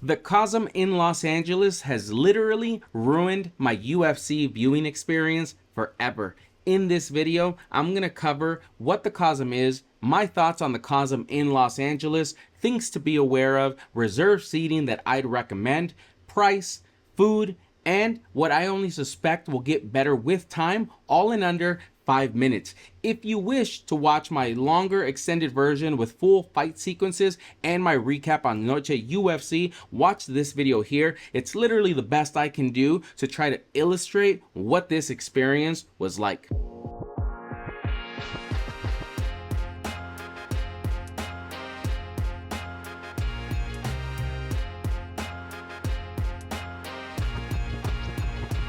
The COSM in Los Angeles has literally ruined my UFC viewing experience forever. In this video, I'm going to cover what the COSM is, my thoughts on the COSM in Los Angeles, things to be aware of, reserved seating that I'd recommend, price, food, and what I only suspect will get better with time, all in under 5 minutes. If you wish to watch my longer extended version with full fight sequences and my recap on Noche UFC, watch this video here. It's literally the best I can do to try to illustrate what this experience was like.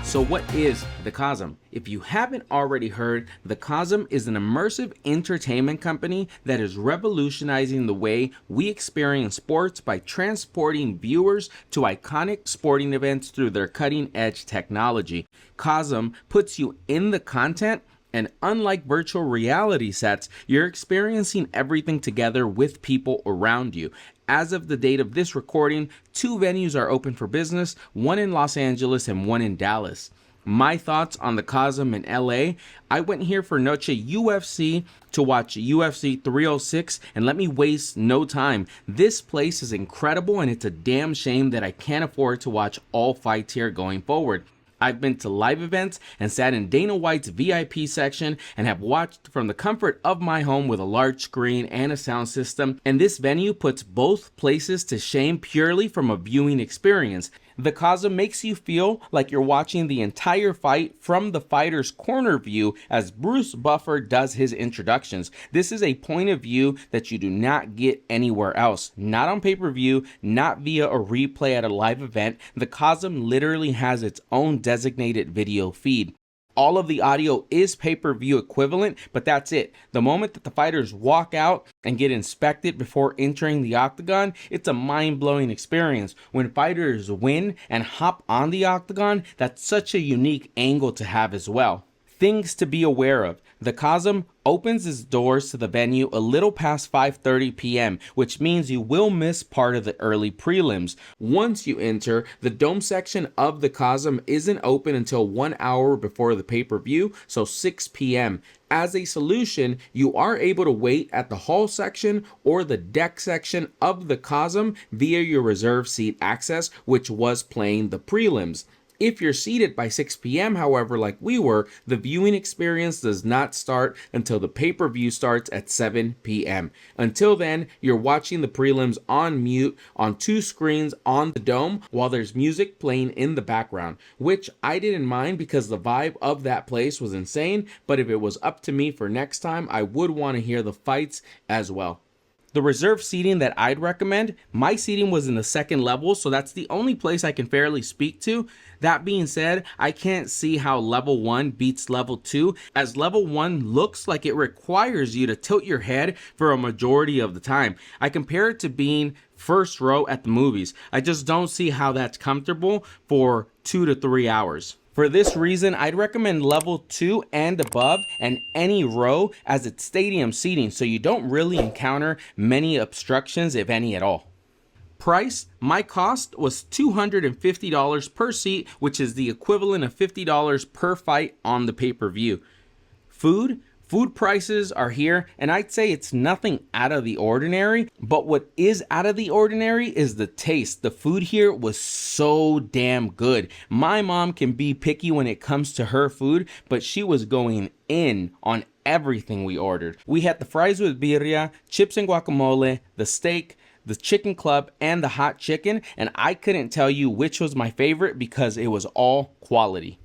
So what is the COSM? If you haven't already heard, the COSM is an immersive entertainment company that is revolutionizing the way we experience sports by transporting viewers to iconic sporting events through their cutting-edge technology. COSM puts you in the content, and unlike virtual reality sets, you're experiencing everything together with people around you. As of the date of this recording, 2 venues are open for business, one in Los Angeles and one in Dallas. My thoughts on the COSM in LA: I went here for Noche UFC to watch UFC 306, and let me waste no time. This place is incredible, and it's a damn shame that I can't afford to watch all fights here going forward. I've been to live events and sat in Dana White's VIP section and have watched from the comfort of my home with a large screen and a sound system, and this venue puts both places to shame purely from a viewing experience. The COSM makes you feel like you're watching the entire fight from the fighter's corner view as Bruce Buffer does his introductions. This is a point of view that you do not get anywhere else. Not on pay-per-view, not via a replay at a live event. The COSM literally has its own designated video feed. All of the audio is pay-per-view equivalent, but that's it. The moment that the fighters walk out and get inspected before entering the octagon, it's a mind-blowing experience. When fighters win and hop on the octagon, that's such a unique angle to have as well. Things to be aware of: the COSM opens its doors to the venue a little past 5:30 p.m., which means you will miss part of the early prelims. Once you enter, the dome section of the COSM isn't open until 1 hour before the pay-per-view, so 6 p.m. As a solution, you are able to wait at the hall section or the deck section of the COSM via your reserved seat access, which was playing the prelims. If you're seated by 6 p.m., however, like we were, the viewing experience does not start until the pay-per-view starts at 7 p.m. Until then, you're watching the prelims on mute on 2 screens on the dome while there's music playing in the background, which I didn't mind because the vibe of that place was insane, but if it was up to me for next time, I would want to hear the fights as well. The reserved seating that I'd recommend, my seating was in the second level, so that's the only place I can fairly speak to. That being said, I can't see how level 1 beats level 2, as level 1 looks like it requires you to tilt your head for a majority of the time. I compare it to being first row at the movies. I just don't see how that's comfortable for 2 to 3 hours. For this reason, I'd recommend level 2 and above and any row as it's stadium seating, so you don't really encounter many obstructions, if any at all. Price: my cost was $250 per seat, which is the equivalent of $50 per fight on the pay-per-view. Food prices are here, and I'd say it's nothing out of the ordinary, but what is out of the ordinary is the taste. The food here was so damn good. My mom can be picky when it comes to her food, but she was going in on everything we ordered. We had the fries with birria, chips and guacamole, the steak, the chicken club, and the hot chicken, and I couldn't tell you which was my favorite because it was all quality.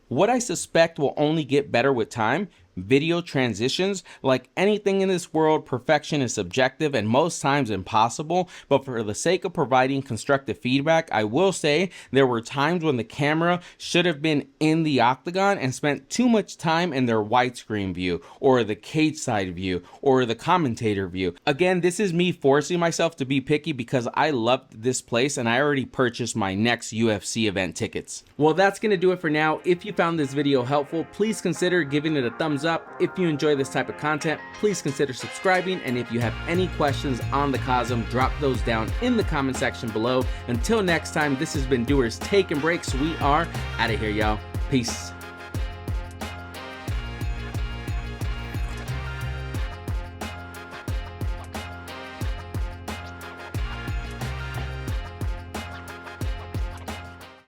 What I suspect will only get better with time: video transitions. Like anything in this world, perfection is subjective and most times impossible, but for the sake of providing constructive feedback, I will say there were times when the camera should have been in the octagon and spent too much time in their widescreen view, or the cage side view, or the commentator view. Again, this is me forcing myself to be picky because I loved this place and I already purchased my next UFC event tickets. Well, that's gonna do it for now. If you found this video helpful, please consider giving it a thumbs thumbs up. If you enjoy this type of content, please consider subscribing. And if you have any questions on the COSM, drop those down in the comment section below. Until next time, this has been Doers Taking Breaks. We are out of here, y'all. Peace.